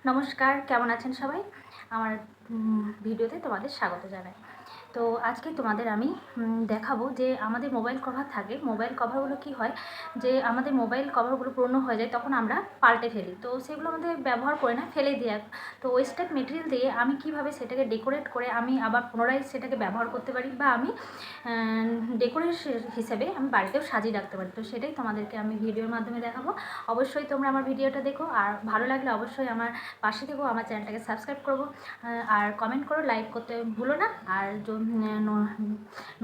নমস্কার, কেমন আছেন সবাই? আমার ভিডিওতে তোমাদের স্বাগত জানাই। তো আজকে তোমাদের আমি দেখাবো যে আমাদের মোবাইল কভার থাকে। মোবাইল কভারগুলো কি হয় যে আমাদের মোবাইল কভারগুলো পুরনো হয়ে যায়, তখন আমরা পাল্টে ফেলি। তো সেগুলো আমাদের ব্যবহার করে না, ফেলে দিয়ে তো ওয়েস্টেড মেটেরিয়াল দিয়ে আমি কিভাবে সেটাকে ডেকোরেট করে আমি আবার পুনরায় সেটাকে ব্যবহার করতে পারি, বা আমি ডেকোরেশন হিসেবে আমি বাড়িতেও সাজিয়ে রাখতে পারি। তো সেটাই তোমাদেরকে আমি ভিডিওর মাধ্যমে দেখাবো। অবশ্যই তোমরা আমার ভিডিওটা দেখো, আর ভালো লাগলে অবশ্যই আমার পাশে থেকো, আমার চ্যানেলটাকে সাবস্ক্রাইব করবো, আর কমেন্ট করো, লাইক করতে ভুলো না। আর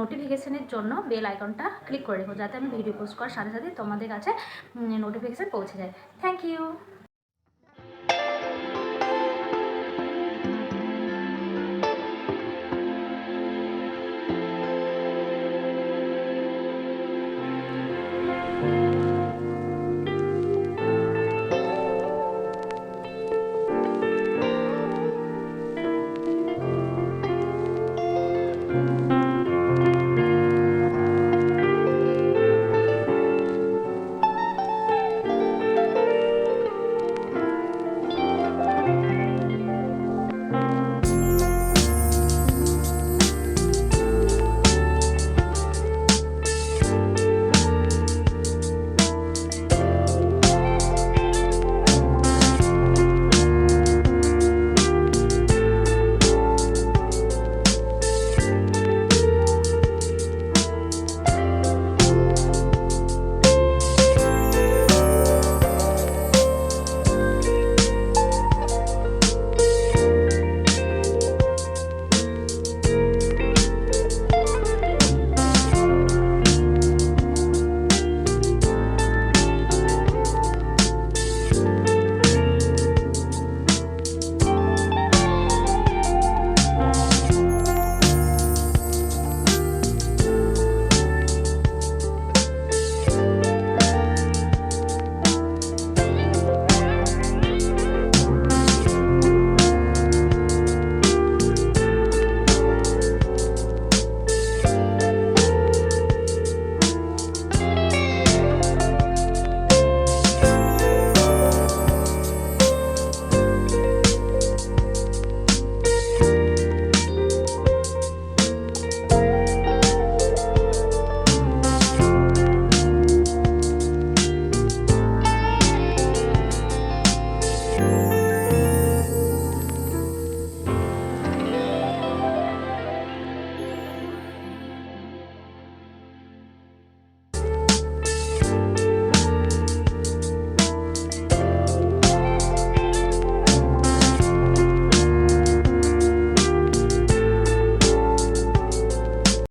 নোটিফিকেশানের জন্য বেল আইকনটা ক্লিক করে রেখো, যাতে আমি ভিডিও পোস্ট করার সাথে সাথে তোমাদের কাছে নোটিফিকেশান পৌঁছে যায়। Thank you.